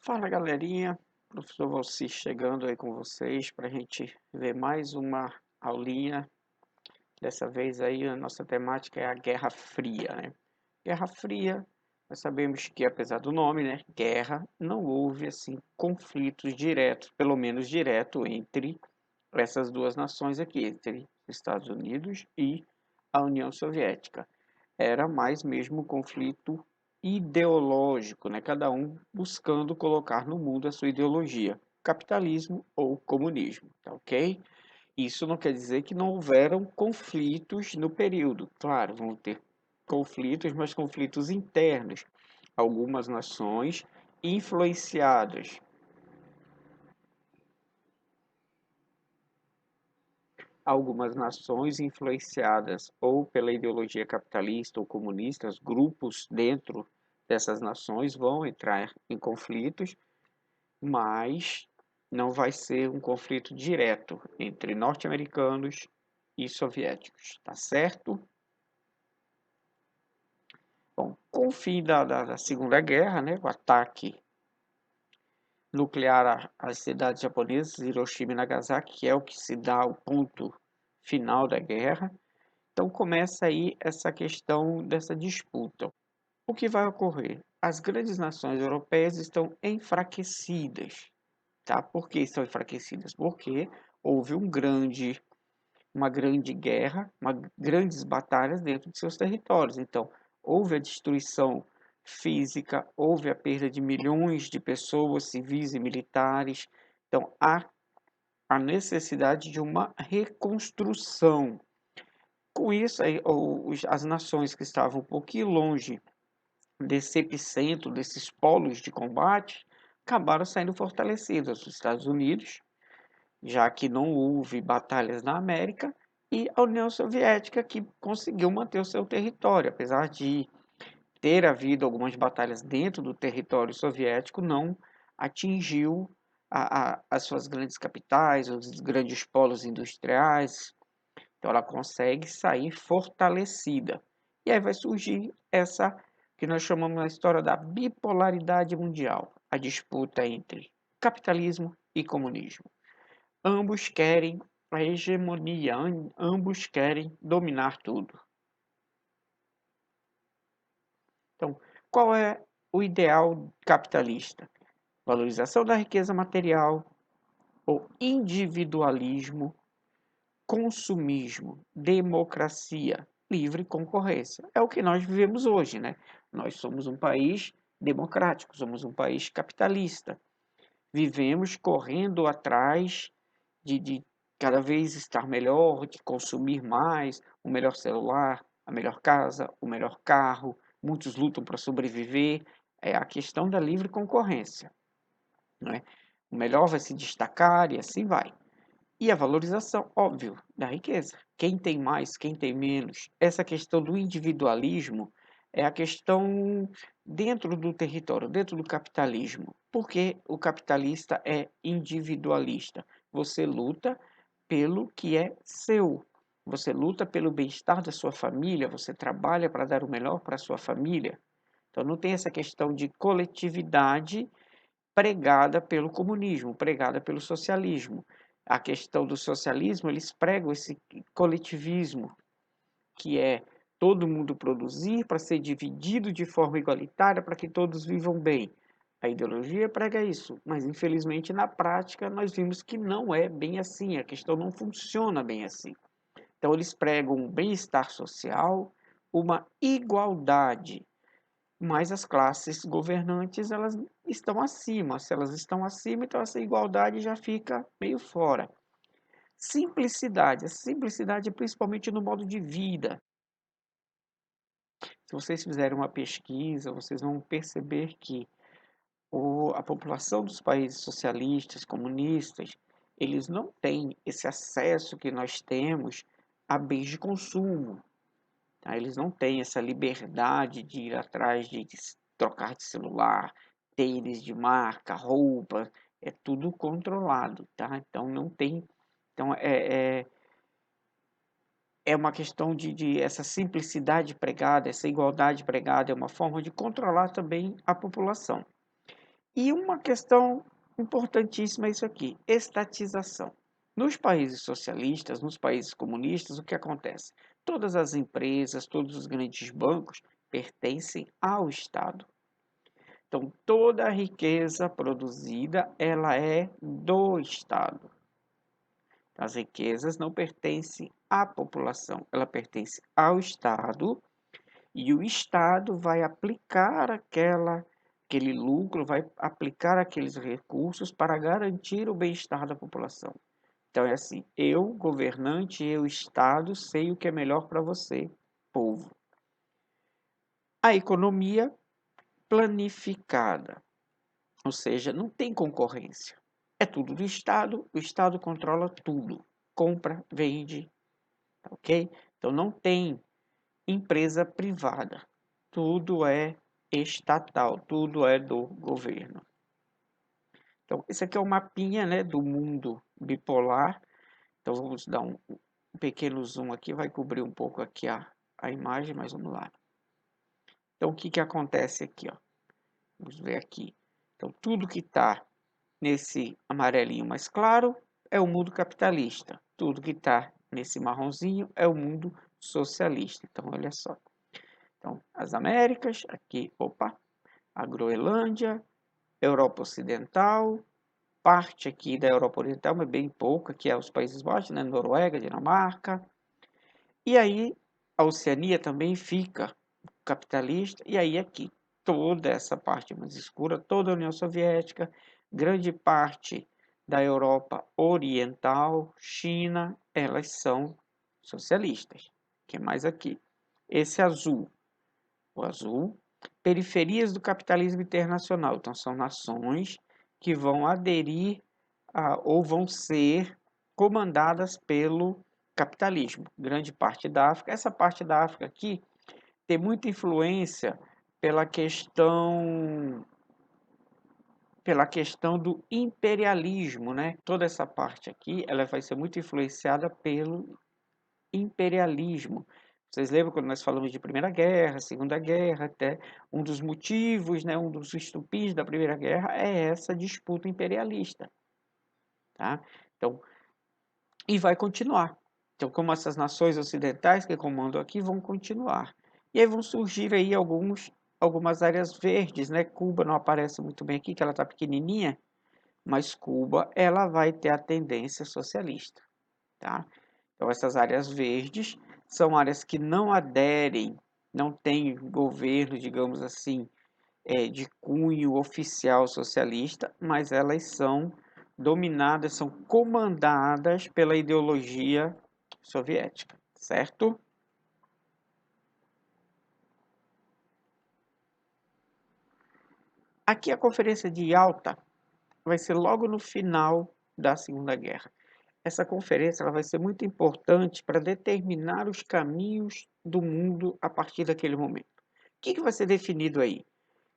Fala galerinha, professor Valci chegando aí com vocês para a gente ver mais uma aulinha. Dessa vez aí a nossa temática é a Guerra Fria, né? Guerra Fria, nós sabemos que apesar do nome, né, guerra, não houve assim conflitos diretos, pelo menos direto entre essas duas nações aqui, entre os Estados Unidos e a União Soviética. Era mais mesmo um conflito ideológico, né? Cada um buscando colocar no mundo a sua ideologia, capitalismo ou comunismo, tá ok? Isso não quer dizer que não houveram conflitos no período. Claro, vão ter conflitos, mas conflitos internos. Algumas nações influenciadas Algumas nações influenciadas ou pela ideologia capitalista ou comunista, grupos dentro dessas nações vão entrar em conflitos, mas não vai ser um conflito direto entre norte-americanos e soviéticos, tá certo? Bom, com o fim da Segunda Guerra, né, o ataque nuclear às cidades japonesas, Hiroshima e Nagasaki, que é o que se dá o ponto final da guerra. Então começa aí essa questão dessa disputa. O que vai ocorrer? As grandes nações europeias estão enfraquecidas, tá? Por que estão enfraquecidas? Porque houve uma grande guerra, grandes batalhas dentro de seus territórios. Então, houve a destruição física, houve a perda de milhões de pessoas civis e militares. Então, há a necessidade de uma reconstrução. Com isso, aí, as nações que estavam um pouquinho longe desse epicentro, desses polos de combate, acabaram saindo fortalecidas. Os Estados Unidos, já que não houve batalhas na América, e a União Soviética, que conseguiu manter o seu território, apesar de ter havido algumas batalhas dentro do território soviético, não atingiu as suas grandes capitais, os grandes polos industriais. Então ela consegue sair fortalecida. E aí vai surgir essa que nós chamamos na história da bipolaridade mundial, a disputa entre capitalismo e comunismo. Ambos querem a hegemonia, ambos querem dominar tudo. Então, qual é o ideal capitalista? Valorização da riqueza material, ou individualismo, consumismo, democracia, livre concorrência. É o que nós vivemos hoje, né? Nós somos um país democrático, somos um país capitalista. Vivemos correndo atrás de cada vez estar melhor, de consumir mais, o melhor celular, a melhor casa, o melhor carro. Muitos lutam para sobreviver. É a questão da livre concorrência, não é? O melhor vai se destacar e assim vai. E a valorização, óbvio, da riqueza. Quem tem mais, quem tem menos. Essa questão do individualismo é a questão dentro do território, dentro do capitalismo. Porque o capitalista é individualista. Você luta pelo que é seu. Você luta pelo bem-estar da sua família, você trabalha para dar o melhor para a sua família. Então não tem essa questão de coletividade pregada pelo comunismo, pregada pelo socialismo. A questão do socialismo, eles pregam esse coletivismo, que é todo mundo produzir para ser dividido de forma igualitária para que todos vivam bem. A ideologia prega isso, mas infelizmente na prática nós vimos que não é bem assim, a questão não funciona bem assim. Então eles pregam um bem-estar social, uma igualdade, mas as classes governantes elas estão acima. Se elas estão acima, então essa igualdade já fica meio fora. Simplicidade, a simplicidade principalmente no modo de vida. Se vocês fizerem uma pesquisa, vocês vão perceber que a população dos países socialistas, comunistas, eles não têm esse acesso que nós temos a bens de consumo. Tá? Eles não têm essa liberdade de ir atrás de trocar de celular, tênis de marca, roupa, é tudo controlado, tá? Então não tem, então é uma questão de essa simplicidade pregada, essa igualdade pregada, é uma forma de controlar também a população. E uma questão importantíssima é isso aqui, estatização. Nos países socialistas, nos países comunistas, o que acontece? Todas as empresas, todos os grandes bancos pertencem ao Estado. Então, toda a riqueza produzida, ela é do Estado. As riquezas não pertencem à população, ela pertence ao Estado e o Estado vai aplicar aquele lucro, vai aplicar aqueles recursos para garantir o bem-estar da população. Então é assim, eu, governante, eu, Estado, sei o que é melhor para você, povo. A economia planificada, ou seja, não tem concorrência. É tudo do Estado, o Estado controla tudo. Compra, vende, ok? Então não tem empresa privada. Tudo é estatal, tudo é do governo. Então, esse aqui é o mapinha, né, do mundo bipolar. Então, vamos dar um pequeno zoom aqui, vai cobrir um pouco aqui a imagem, mas vamos lá. Então, o que, que acontece aqui? Ó? Vamos ver aqui. Então, tudo que está nesse amarelinho mais claro é o mundo capitalista. Tudo que está nesse marronzinho é o mundo socialista. Então, olha só. Então, as Américas, aqui, opa, a Groenlândia, Europa Ocidental, parte aqui da Europa Oriental, mas bem pouca, que é os Países Baixos, né? Noruega, Dinamarca. E aí, a Oceania também fica capitalista, e aí aqui, toda essa parte mais escura, toda a União Soviética, grande parte da Europa Oriental, China, elas são socialistas. O que mais aqui? Esse azul, o azul, periferias do capitalismo internacional. Então, são nações que vão aderir ou vão ser comandadas pelo capitalismo. Grande parte da África. Essa parte da África aqui tem muita influência pela questão do imperialismo, né? Toda essa parte aqui, ela vai ser muito influenciada pelo imperialismo. Vocês lembram quando nós falamos de Primeira Guerra, Segunda Guerra, até um dos motivos, né, um dos estupins da Primeira Guerra é essa disputa imperialista, tá? Então, e vai continuar. Então, como essas nações ocidentais que comandam aqui vão continuar. E aí vão surgir aí algumas áreas verdes, né? Cuba não aparece muito bem aqui, que ela está pequenininha, mas Cuba ela vai ter a tendência socialista, tá? Então, essas áreas verdes são áreas que não aderem, não têm governo, digamos assim, de cunho oficial socialista, mas elas são dominadas, são comandadas pela ideologia soviética, certo? Aqui a Conferência de Yalta vai ser logo no final da Segunda Guerra. Essa conferência ela vai ser muito importante para determinar os caminhos do mundo a partir daquele momento. O que vai ser definido aí?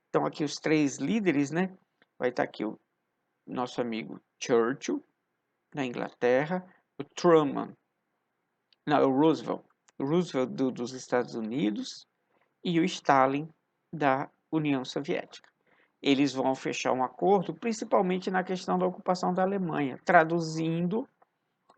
Então, aqui os três líderes, né? Vai estar aqui o nosso amigo Churchill, na Inglaterra, o Truman, não, o Roosevelt dos Estados Unidos e o Stalin da União Soviética. Eles vão fechar um acordo, principalmente na questão da ocupação da Alemanha. Traduzindo,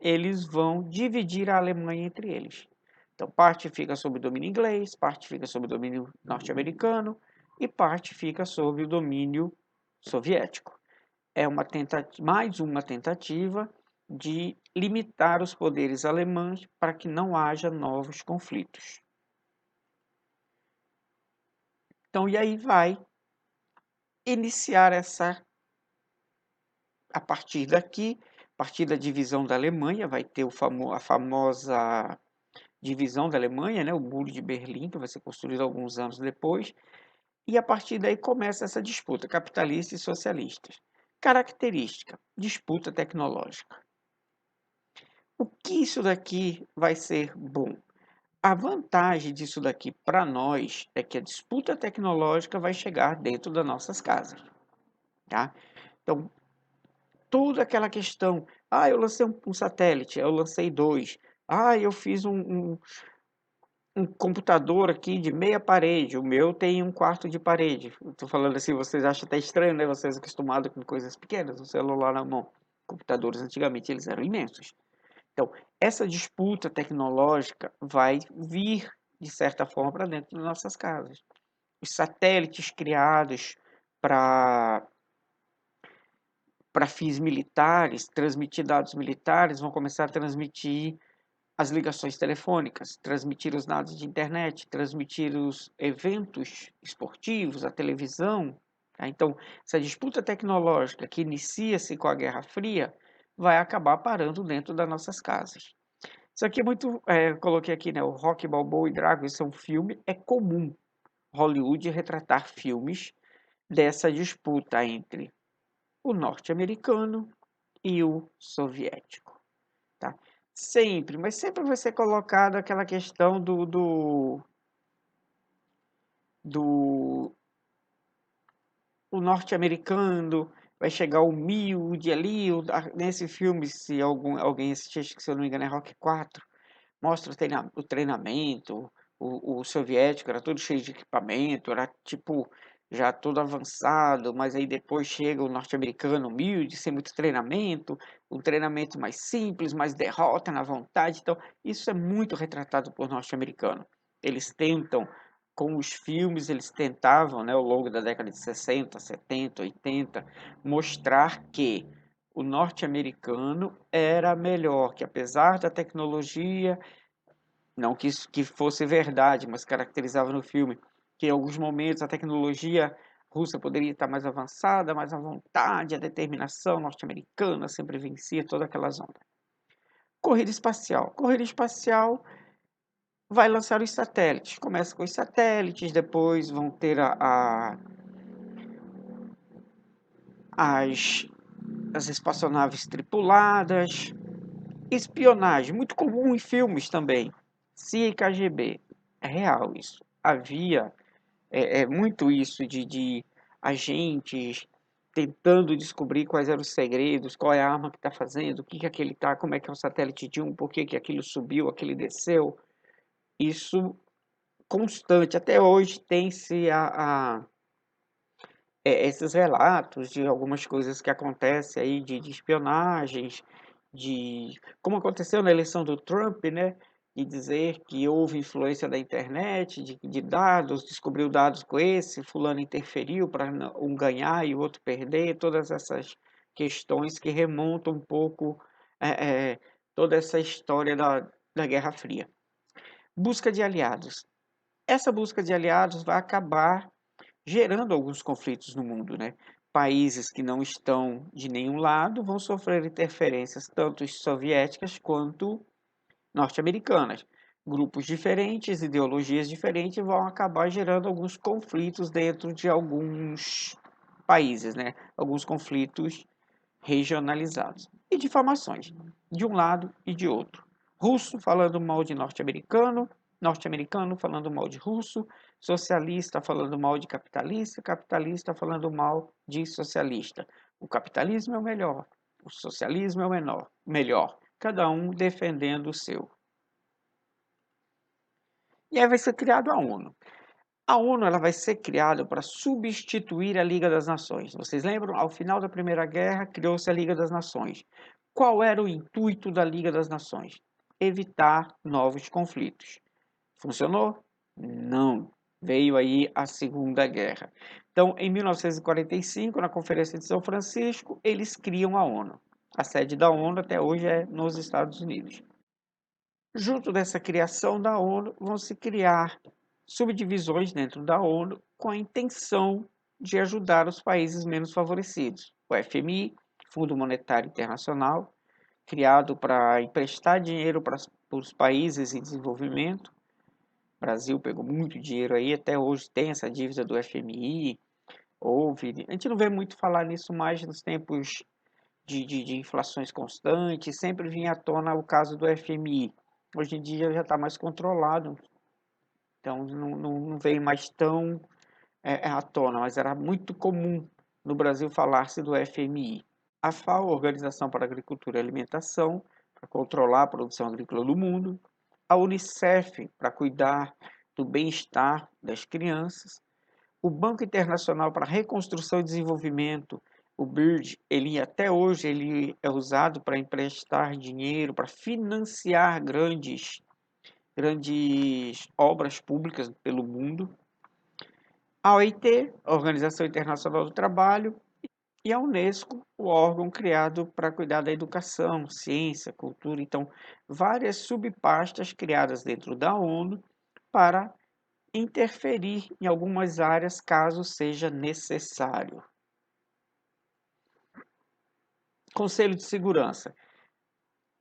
eles vão dividir a Alemanha entre eles. Então, parte fica sob o domínio inglês, parte fica sob o domínio norte-americano e parte fica sob o domínio soviético. É mais uma tentativa de limitar os poderes alemães para que não haja novos conflitos. Então, e aí vai iniciar a partir daqui, a partir da divisão da Alemanha, vai ter a famosa divisão da Alemanha, né, o Muro de Berlim, que vai ser construído alguns anos depois, e a partir daí começa essa disputa, capitalistas e socialistas. Característica, disputa tecnológica. O que isso daqui vai ser bom? A vantagem disso daqui para nós é que a disputa tecnológica vai chegar dentro das nossas casas, tá? Então, toda aquela questão, eu lancei um satélite, eu lancei dois, eu fiz um computador aqui de meia parede, o meu tem um quarto de parede. Estou falando assim, vocês acham até estranho, né? Vocês acostumados com coisas pequenas, o celular na mão. Computadores antigamente eles eram imensos. Então, essa disputa tecnológica vai vir, de certa forma, para dentro das nossas casas. Os satélites criados para fins militares, transmitir dados militares, vão começar a transmitir as ligações telefônicas, transmitir os dados de internet, transmitir os eventos esportivos, a televisão. Tá? Então, essa disputa tecnológica que inicia-se com a Guerra Fria vai acabar parando dentro das nossas casas. Isso aqui é muito, coloquei aqui, né, o Rock Balboa e Drago, isso é um filme, é comum Hollywood retratar filmes dessa disputa entre o norte-americano e o soviético, tá? Sempre, mas sempre vai ser colocado aquela questão do o norte-americano, vai chegar humilde ali, nesse filme, se alguém assistir, acho que se eu não me engano é Rock 4, mostra o treinamento, o soviético era todo cheio de equipamento, era tipo já todo avançado, mas aí depois chega o norte-americano humilde, sem muito treinamento, um treinamento mais simples, mais derrota na vontade. Então, isso é muito retratado por norte-americano. Eles tentam, com os filmes, eles tentavam, né, ao longo da década de 60, 70, 80, mostrar que o norte-americano era melhor, que apesar da tecnologia, não que isso que fosse verdade, mas caracterizava no filme que em alguns momentos a tecnologia russa poderia estar mais avançada, mas a vontade, a determinação norte-americana sempre vencia toda aquela zona. Corrida espacial. Corrida espacial vai lançar os satélites. Começa com os satélites, depois vão ter as, as espaçonaves tripuladas. Espionagem, muito comum em filmes também. CIA e KGB. É real isso. Havia muito isso de agentes tentando descobrir quais eram os segredos, qual é a arma que está fazendo, o que que aquele tá, como é que é o satélite de um, por que que aquilo subiu, aquele desceu. Isso constante. Até hoje tem-se esses relatos de algumas coisas que acontecem aí de espionagens, como aconteceu na eleição do Trump, né? De dizer que houve influência da internet, de dados, descobriu dados com esse, fulano interferiu para um ganhar e o outro perder, todas essas questões que remontam um pouco é, é, toda essa história da Guerra Fria. Busca de aliados. Essa busca de aliados vai acabar gerando alguns conflitos no mundo, né? Países que não estão de nenhum lado vão sofrer interferências tanto soviéticas quanto norte-americanas. Grupos diferentes, ideologias diferentes vão acabar gerando alguns conflitos dentro de alguns países, né? Alguns conflitos regionalizados. E difamações, de um lado e de outro. Russo falando mal de norte-americano, norte-americano falando mal de russo, socialista falando mal de capitalista, capitalista falando mal de socialista. O capitalismo é o melhor, o socialismo é o melhor, cada um defendendo o seu. E aí vai ser criado a ONU. A ONU ela vai ser criada para substituir a Liga das Nações. Vocês lembram? Ao final da Primeira Guerra, criou-se a Liga das Nações. Qual era o intuito da Liga das Nações? Evitar novos conflitos. Funcionou? Não. Veio aí a Segunda Guerra. Então, em 1945, na Conferência de São Francisco, eles criam a ONU. A sede da ONU até hoje é nos Estados Unidos. Junto dessa criação da ONU, vão se criar subdivisões dentro da ONU com a intenção de ajudar os países menos favorecidos. O FMI, Fundo Monetário Internacional, criado para emprestar dinheiro para os países em desenvolvimento. O Brasil pegou muito dinheiro aí, até hoje tem essa dívida do FMI. A gente não vê muito falar nisso mais nos tempos de inflações constantes, sempre vinha à tona o caso do FMI. Hoje em dia já está mais controlado, então não vem mais tão à tona, mas era muito comum no Brasil falar-se do FMI. A FAO, Organização para a Agricultura e Alimentação, para controlar a produção agrícola do mundo. a Unicef para cuidar do bem-estar das crianças, o Banco Internacional para Reconstrução e Desenvolvimento, o BIRD, ele até hoje ele é usado para emprestar dinheiro, para financiar grandes obras públicas pelo mundo. A OIT, a Organização Internacional do Trabalho, e a Unesco, o órgão criado para cuidar da educação, ciência, cultura. Então, várias subpastas criadas dentro da ONU para interferir em algumas áreas caso seja necessário. Conselho de Segurança,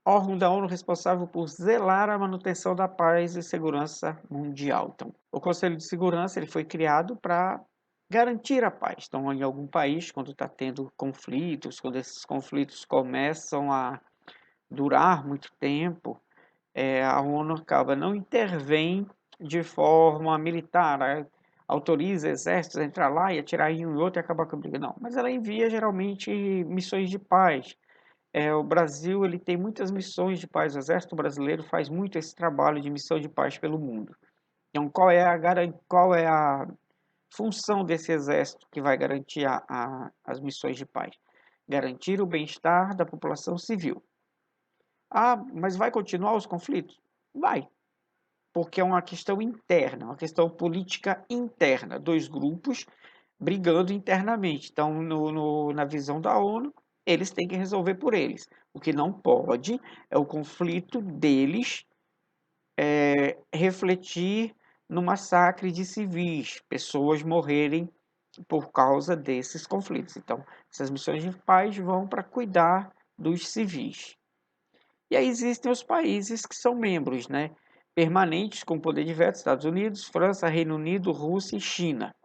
órgão da ONU responsável por zelar a manutenção da paz e segurança mundial. Então, o Conselho de Segurança ele foi criado para garantir a paz. Então, em algum país, quando está tendo conflitos, quando esses conflitos começam a durar muito tempo, a ONU acaba não intervém de forma militar, né? Autoriza exércitos a entrar lá e atirar em um e outro e acabar com a briga. Não, mas ela envia geralmente missões de paz. O Brasil ele tem muitas missões de paz. O Exército Brasileiro faz muito esse trabalho de missão de paz pelo mundo. Então, qual é a função desse exército que vai garantir as missões de paz? Garantir o bem-estar da população civil. Ah, mas vai continuar os conflitos? Vai, porque é uma questão interna, uma questão política interna, dois grupos brigando internamente. Então, na visão da ONU, eles têm que resolver por eles. O que não pode é o conflito deles refletir no massacre de civis, pessoas morrerem por causa desses conflitos. Então, essas missões de paz vão para cuidar dos civis. E aí existem os países que são membros, né? Permanentes com poder de veto, Estados Unidos, França, Reino Unido, Rússia e China.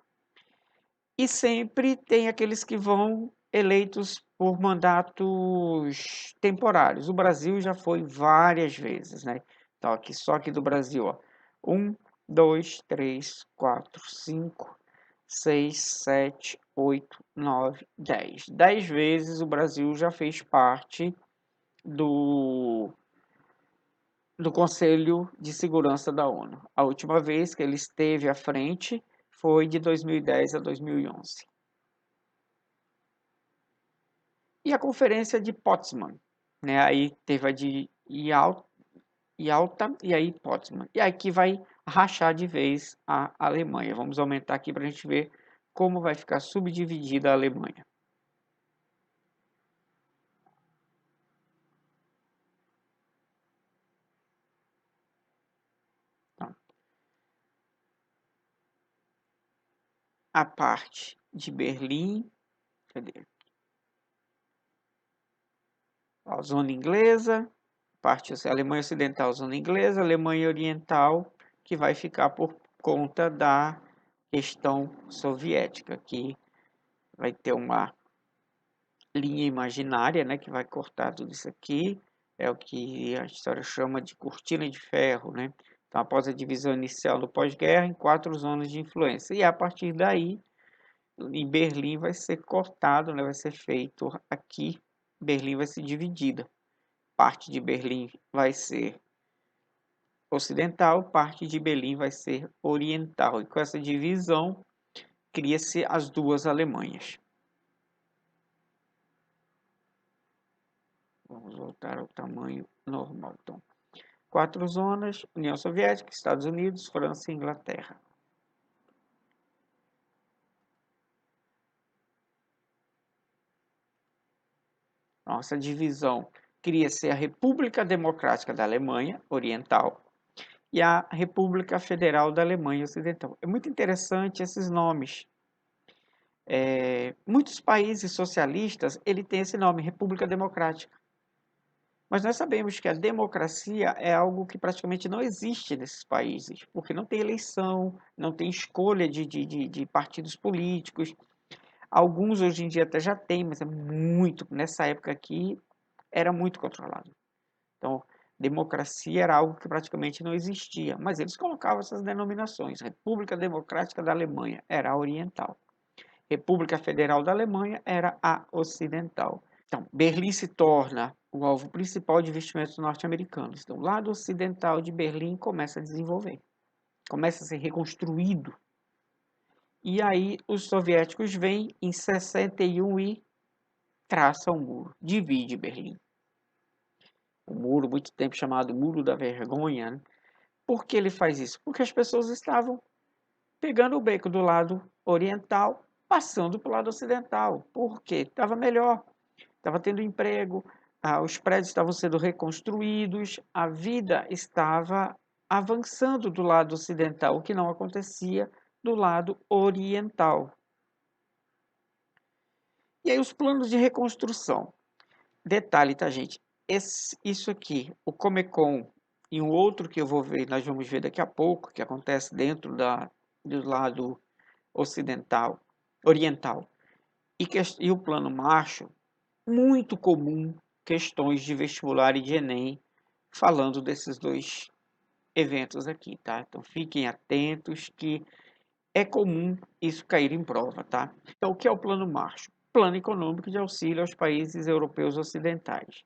E sempre tem aqueles que vão eleitos por mandatos temporários. O Brasil já foi várias vezes, né? Então, aqui, só aqui do Brasil, ó. 1, 2, 3, 4, 5, 6, 7, 8, 9, 10. 10 vezes o Brasil já fez parte do Conselho de Segurança da ONU. A última vez que ele esteve à frente foi de 2010 a 2011. E a Conferência de Potsdam, né? Aí teve a de Yalta e aí Potsdam. E aqui vai rachar de vez a Alemanha. Vamos aumentar aqui para a gente ver como vai ficar subdividida a Alemanha. Então, a parte de Berlim, cadê? A zona inglesa, parte Alemanha Ocidental, zona inglesa, Alemanha Oriental, que vai ficar por conta da questão soviética, que vai ter uma linha imaginária, né, que vai cortar tudo isso aqui, é o que a história chama de cortina de ferro, né? Então, após a divisão inicial do pós-guerra em 4 zonas de influência, e a partir daí, em Berlim vai ser cortado, né, vai ser feito aqui, Berlim vai ser dividida. Parte de Berlim vai ser ocidental, parte de Berlim vai ser oriental. E com essa divisão, cria-se as duas Alemanhas. Vamos voltar ao tamanho normal. Então, 4 zonas: União Soviética, Estados Unidos, França e Inglaterra. Nossa divisão cria-se a República Democrática da Alemanha Oriental e a República Federal da Alemanha Ocidental. É muito interessante esses nomes. Muitos países socialistas ele tem esse nome, República Democrática. Mas nós sabemos que a democracia é algo que praticamente não existe nesses países, porque não tem eleição, não tem escolha de partidos políticos. Alguns hoje em dia até já tem, mas é muito, nessa época aqui, era muito controlado. Então, democracia era algo que praticamente não existia, mas eles colocavam essas denominações. República Democrática da Alemanha era a oriental. República Federal da Alemanha era a ocidental. Então, Berlim se torna o alvo principal de investimentos norte-americanos. Então, o lado ocidental de Berlim começa a desenvolver, começa a ser reconstruído. E aí os soviéticos vêm em 61 e traçam um muro, divide Berlim. Um muro, muito tempo chamado Muro da Vergonha. Né? Por que ele faz isso? Porque as pessoas estavam pegando o beco do lado oriental, passando para o lado ocidental. Por quê? Estava melhor, estava tendo emprego, os prédios estavam sendo reconstruídos, a vida estava avançando do lado ocidental, o que não acontecia do lado oriental. E aí os planos de reconstrução. Detalhe, tá, gente? Isso aqui, o Comecon e um outro que eu vou ver, nós vamos ver daqui a pouco, que acontece dentro do lado ocidental, oriental, e o plano Marshall, muito comum questões de vestibular e de Enem falando desses dois eventos aqui, tá? Então fiquem atentos que é comum isso cair em prova, tá? Então o que é o plano Marshall? Plano econômico de auxílio aos países europeus ocidentais.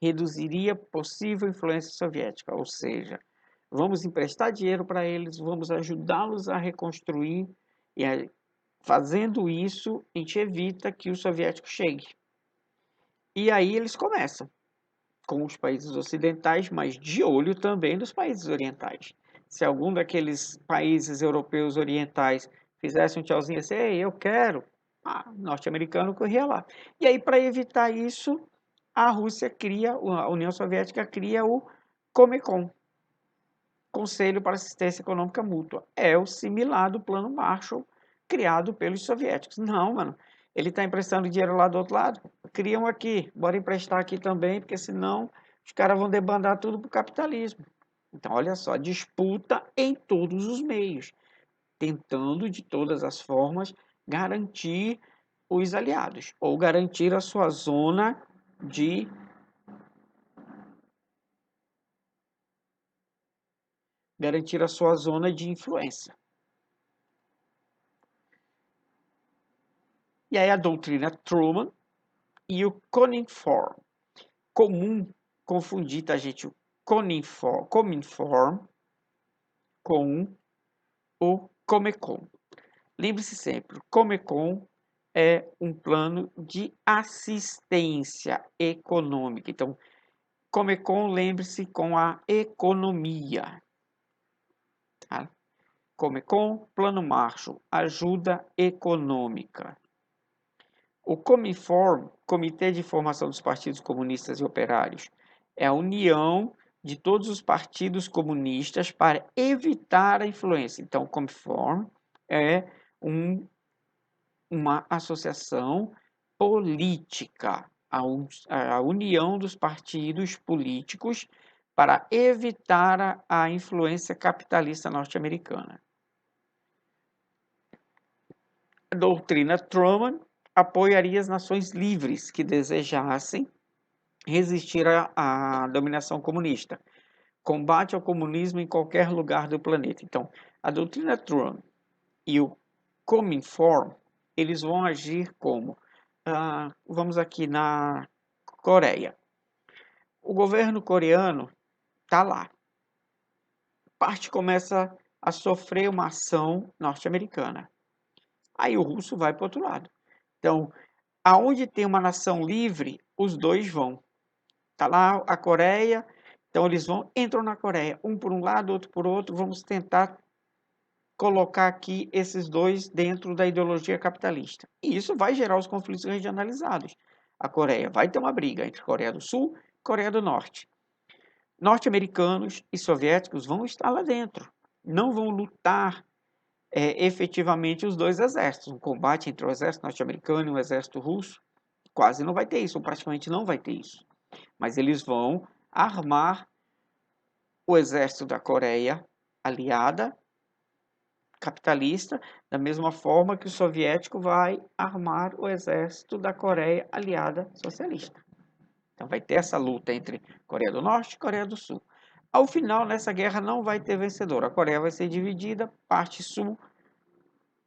Reduziria possível influência soviética, ou seja, vamos emprestar dinheiro para eles, vamos ajudá-los a reconstruir e fazendo isso, a gente evita que o soviético chegue. E aí eles começam com os países ocidentais, mas de olho também nos países orientais. Se algum daqueles países europeus orientais fizesse um tchauzinho assim, ei, eu quero, norte-americano corria lá. E aí, para evitar isso, a Rússia cria, a União Soviética cria o Comecon, Conselho para Assistência Econômica Mútua. É o similar do Plano Marshall criado pelos soviéticos. Não, mano, ele está emprestando dinheiro lá do outro lado. Criam aqui, bora emprestar aqui também, porque senão os caras vão debandar tudo para o capitalismo. Então, olha só, disputa em todos os meios, tentando de todas as formas garantir os aliados ou garantir a sua zona de influência. E aí a doutrina Truman e o Cominform. Comum confundir, tá, gente? O Cominform com o Comecon. Lembre-se sempre, o Comecon é um plano de assistência econômica. Então, Comecon, lembre-se, com a economia. Tá? Comecon, Plano Marshall, ajuda econômica. O Cominform, Comitê de Informação dos Partidos Comunistas e Operários, é a união de todos os partidos comunistas para evitar a influência. Então, o Cominform é uma associação política, a união dos partidos políticos para evitar a influência capitalista norte-americana. A doutrina Truman apoiaria as nações livres que desejassem resistir à dominação comunista. Combate ao comunismo em qualquer lugar do planeta. Então, a doutrina Truman e o Cominform, eles vão agir como, vamos aqui na Coreia. O governo coreano está lá. Parte começa a sofrer uma ação norte-americana. Aí o russo vai para o outro lado. Então, aonde tem uma nação livre, os dois vão. Tá lá a Coreia, então eles entram na Coreia, um por um lado, outro por outro, vamos tentar colocar aqui esses dois dentro da ideologia capitalista. E isso vai gerar os conflitos regionalizados. A Coreia vai ter uma briga entre Coreia do Sul e Coreia do Norte. Norte-americanos e soviéticos vão estar lá dentro. Não vão lutar efetivamente os dois exércitos. Um combate entre o exército norte-americano e o exército russo quase não vai ter isso, ou praticamente não vai ter isso. Mas eles vão armar o exército da Coreia aliada, capitalista, da mesma forma que o soviético vai armar o exército da Coreia aliada socialista. Então vai ter essa luta entre Coreia do Norte e Coreia do Sul. Ao final, nessa guerra não vai ter vencedor. A Coreia vai ser dividida, parte sul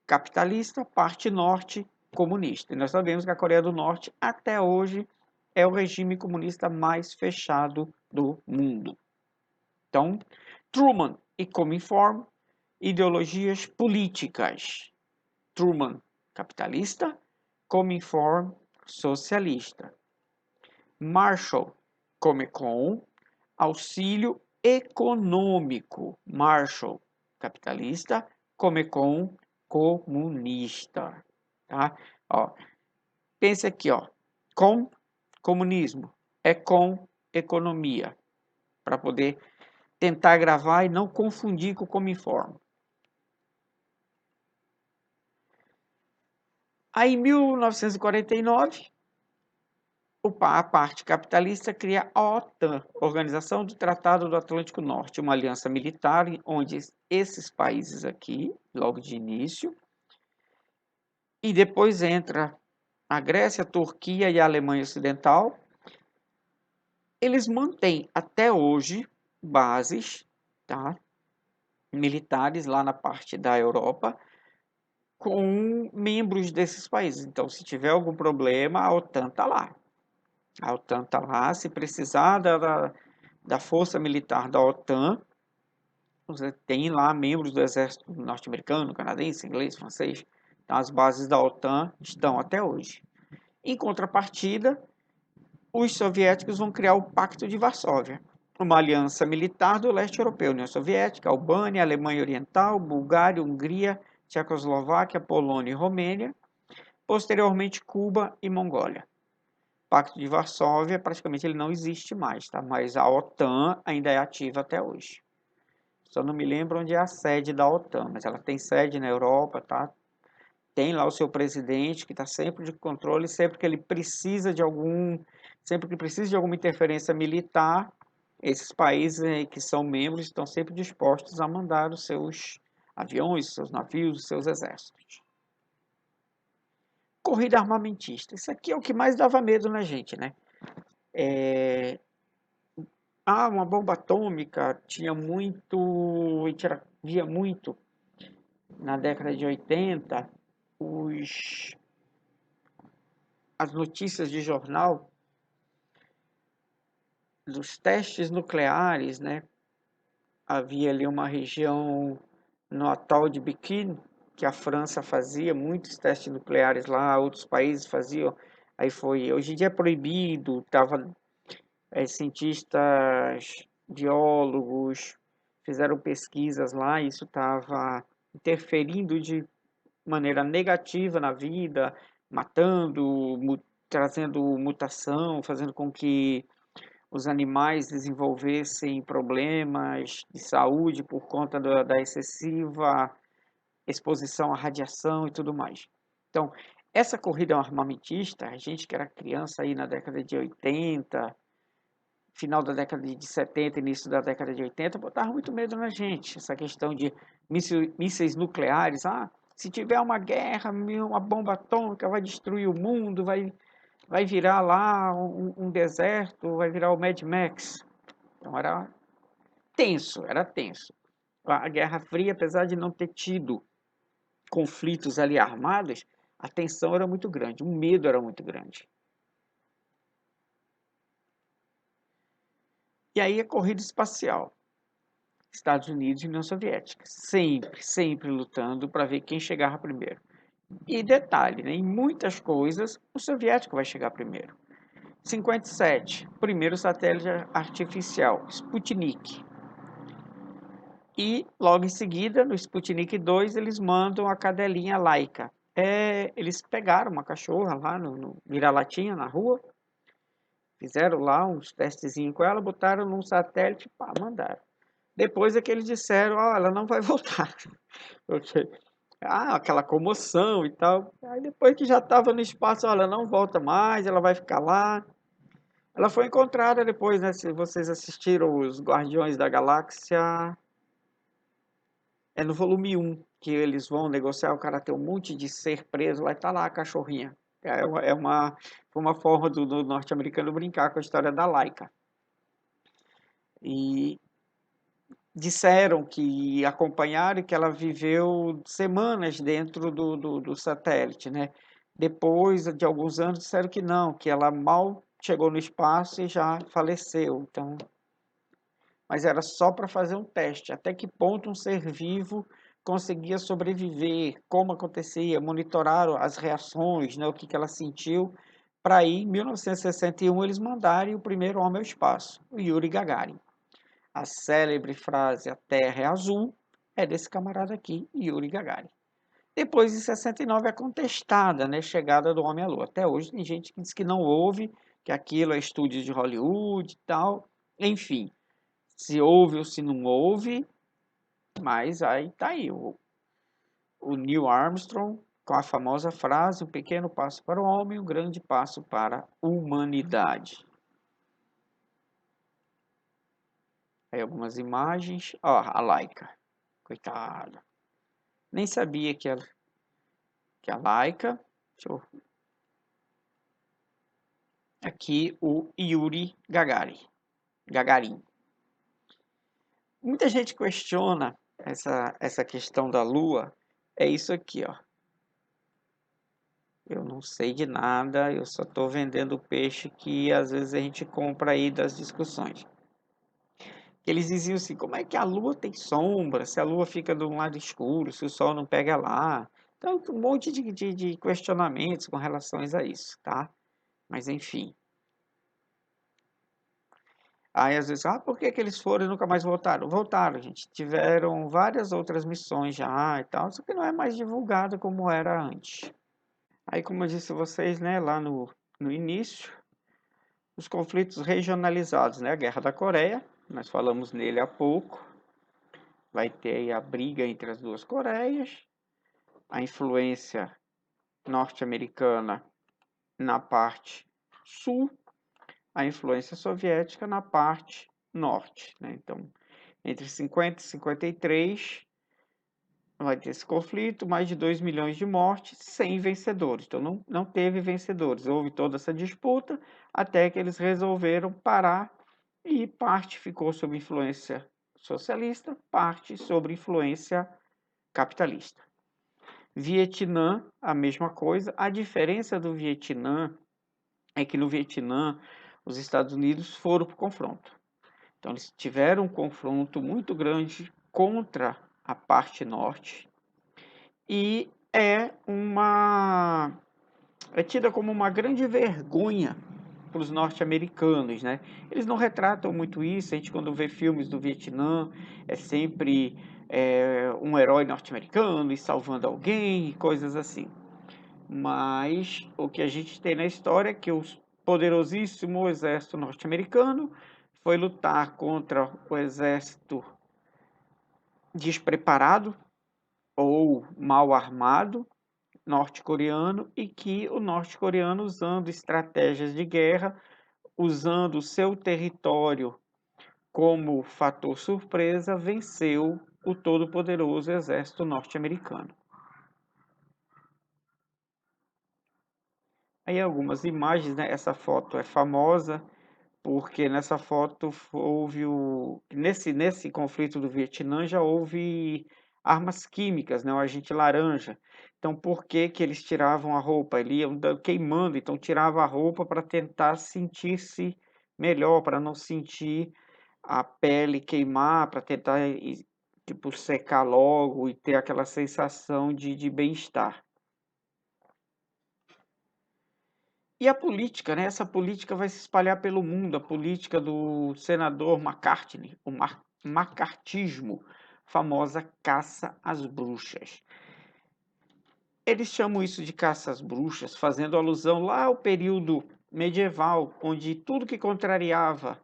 capitalista, parte norte comunista. E nós sabemos que a Coreia do Norte, até hoje, é o regime comunista mais fechado do mundo. Então, Truman e Cominform, ideologias políticas. Truman, capitalista, Cominform, socialista. Marshall, Comecon, auxílio econômico. Marshall, capitalista, Comecon, comunista. Tá? Ó, pense aqui, ó, com comunismo, é com economia, para poder tentar gravar e não confundir com o Cominform. Aí, em 1949, a parte capitalista cria a OTAN, Organização do Tratado do Atlântico Norte, uma aliança militar onde esses países aqui, logo de início, e depois entra a Grécia, a Turquia e a Alemanha Ocidental, eles mantêm até hoje bases, tá, militares lá na parte da Europa, com membros desses países. Então, se tiver algum problema, a OTAN está lá. A OTAN está lá. Se precisar da força militar da OTAN, você tem lá membros do exército norte-americano, canadense, inglês, francês. Então, as bases da OTAN estão até hoje. Em contrapartida, os soviéticos vão criar o Pacto de Varsóvia, uma aliança militar do leste europeu, União Soviética, Albânia, Alemanha Oriental, Bulgária, Hungria, Tchecoslováquia, Polônia e Romênia, posteriormente Cuba e Mongólia. O Pacto de Varsóvia, praticamente ele não existe mais, tá? Mas a OTAN ainda é ativa até hoje. Só não me lembro onde é a sede da OTAN, mas ela tem sede na Europa, tá? Tem lá o seu presidente que está sempre de controle, sempre que ele precisa de sempre que precisa de alguma interferência militar, esses países que são membros estão sempre dispostos a mandar os seus aviões, seus navios, seus exércitos. Corrida armamentista. Isso aqui é o que mais dava medo na gente, né? Uma bomba atômica tinha muito, a gente via muito na década de 80, as notícias de jornal dos testes nucleares, né? Havia ali uma região no atol de Bikini, que a França fazia muitos testes nucleares lá, outros países faziam. Hoje em dia é proibido, cientistas, biólogos fizeram pesquisas lá, e isso estava interferindo de maneira negativa na vida, matando, trazendo mutação, fazendo com que os animais desenvolvessem problemas de saúde por conta da excessiva exposição à radiação e tudo mais. Então, essa corrida armamentista, a gente que era criança aí na década de 80, final da década de 70, início da década de 80, botava muito medo na gente. Essa questão de mísseis nucleares, se tiver uma guerra, uma bomba atômica vai destruir o mundo, vai virar lá um deserto, vai virar o Mad Max. Então era tenso. A Guerra Fria, apesar de não ter tido conflitos ali armados, a tensão era muito grande, o medo era muito grande. E aí a corrida espacial. Estados Unidos e União Soviética. Sempre lutando para ver quem chegava primeiro. E detalhe, né, em muitas coisas, o soviético vai chegar primeiro. 57, primeiro satélite artificial, Sputnik. E logo em seguida, no Sputnik 2, eles mandam a cadelinha Laika. Eles pegaram uma cachorra lá no vira-latinha na rua, fizeram lá uns testezinhos com ela, botaram num satélite, pá, mandaram. Depois é que eles disseram, ela não vai voltar. Porque, aquela comoção e tal. Aí depois que já estava no espaço, ela não volta mais, ela vai ficar lá. Ela foi encontrada depois, né? Se vocês assistiram os Guardiões da Galáxia, é no volume 1 que eles vão negociar, o cara tem um monte de ser preso, lá e tá lá a cachorrinha. Foi uma forma do norte-americano brincar com a história da Laika. E disseram que acompanharam que ela viveu semanas dentro do satélite, né? Depois de alguns anos disseram que não, que ela mal chegou no espaço e já faleceu. Então, mas era só para fazer um teste. Até que ponto um ser vivo conseguia sobreviver, como acontecia, monitoraram as reações, né, o que ela sentiu, para aí, em 1961, eles mandarem o primeiro homem ao espaço, o Yuri Gagarin. A célebre frase "A Terra é azul" é desse camarada aqui, Yuri Gagarin. Depois, em 69, é contestada, né, a chegada do homem à Lua. Até hoje tem gente que diz que não houve, que aquilo é estúdio de Hollywood e tal. Enfim, se houve ou se não houve, mas aí tá aí o Neil Armstrong com a famosa frase: um pequeno passo para o homem, um grande passo para a humanidade. Aí algumas imagens. Ó, a Laika. Coitada. Nem sabia que a Laika. Deixa eu... Aqui o Yuri Gagarin. Muita gente questiona essa questão da Lua. É isso aqui, ó. Eu não sei de nada, eu só estou vendendo peixe que às vezes a gente compra aí das discussões. Eles diziam assim, como é que a Lua tem sombra, se a Lua fica de um lado escuro, se o Sol não pega lá. Então, um monte de questionamentos com relação a isso, tá? Mas enfim. Aí às vezes, por que eles foram e nunca mais voltaram? Voltaram, gente. Tiveram várias outras missões já e tal, só que não é mais divulgado como era antes. Aí, como eu disse a vocês, né, lá no início, os conflitos regionalizados, né? A Guerra da Coreia, nós falamos nele há pouco. Vai ter aí a briga entre as duas Coreias, a influência norte-americana na parte sul, a influência soviética na parte norte, né? Então, entre 50 e 53 vai ter esse conflito, mais de 2 milhões de mortes, sem vencedores. Então, não teve vencedores. Houve toda essa disputa até que eles resolveram parar e parte ficou sob influência socialista, parte sob influência capitalista. Vietnã, a mesma coisa. A diferença do Vietnã é que no Vietnã os Estados Unidos foram para o confronto. Então, eles tiveram um confronto muito grande contra a parte norte e é tida como uma grande vergonha para os norte-americanos, né? Eles não retratam muito isso. A gente, quando vê filmes do Vietnã, é sempre um herói norte-americano e salvando alguém e coisas assim. Mas o que a gente tem na história é que o poderosíssimo exército norte-americano foi lutar contra o exército despreparado ou mal armado norte-coreano, e que o norte-coreano, usando estratégias de guerra, usando o seu território como fator surpresa, venceu o todo-poderoso exército norte-americano. Aí algumas imagens, né? Essa foto é famosa porque nessa foto houve nesse conflito do Vietnã já houve armas químicas, né? O agente laranja. Então, por que que eles tiravam a roupa? Eles iam queimando, então tirava a roupa para tentar sentir-se melhor, para não sentir a pele queimar, para tentar tipo secar logo e ter aquela sensação de bem-estar. E a política, né? Essa política vai se espalhar pelo mundo, a política do senador McCartney, o macartismo, famosa caça às bruxas. Eles chamam isso de caça às bruxas, fazendo alusão lá ao período medieval, onde tudo que contrariava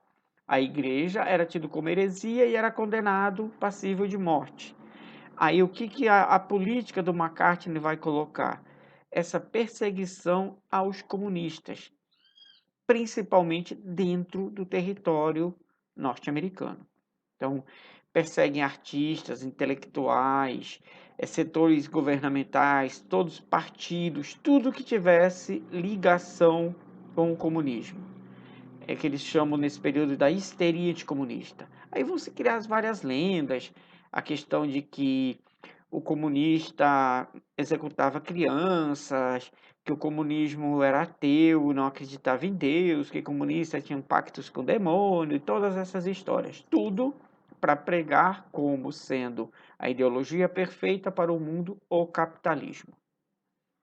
a igreja era tido como heresia e era condenado passível de morte. Aí o que a política do McCartney vai colocar? Essa perseguição aos comunistas, principalmente dentro do território norte-americano. Então, perseguem artistas, intelectuais, setores governamentais, todos partidos, tudo que tivesse ligação com o comunismo. É que eles chamam nesse período da histeria anticomunista. Aí vão se criar as várias lendas, a questão de que o comunista executava crianças, que o comunismo era ateu, não acreditava em Deus, que comunistas tinham pactos com o demônio, e todas essas histórias. Tudo para pregar como sendo a ideologia perfeita para o mundo o capitalismo.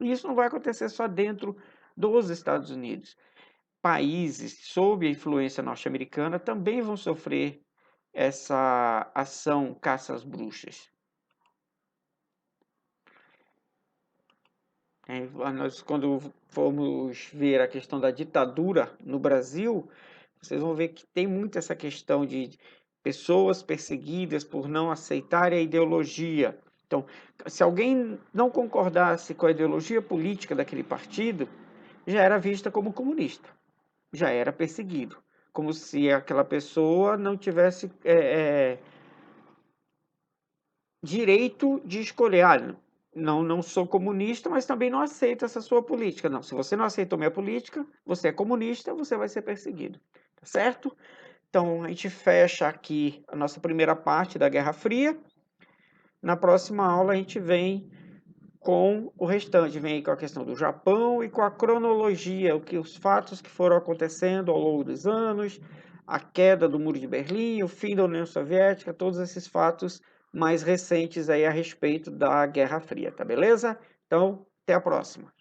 E isso não vai acontecer só dentro dos Estados Unidos. Países sob a influência norte-americana também vão sofrer essa ação caça às bruxas. Nós, quando formos ver a questão da ditadura no Brasil, vocês vão ver que tem muito essa questão de pessoas perseguidas por não aceitarem a ideologia. Então, se alguém não concordasse com a ideologia política daquele partido, já era vista como comunista, já era perseguido, como se aquela pessoa não tivesse direito de escolher. Não sou comunista, mas também não aceito essa sua política. Não, se você não aceitou minha política, você é comunista, você vai ser perseguido. Tá certo? Então, a gente fecha aqui a nossa primeira parte da Guerra Fria. Na próxima aula, a gente vem com o restante, vem com a questão do Japão e com a cronologia, os fatos que foram acontecendo ao longo dos anos, a queda do Muro de Berlim, o fim da União Soviética, todos esses fatos mais recentes aí a respeito da Guerra Fria, tá beleza? Então, até a próxima.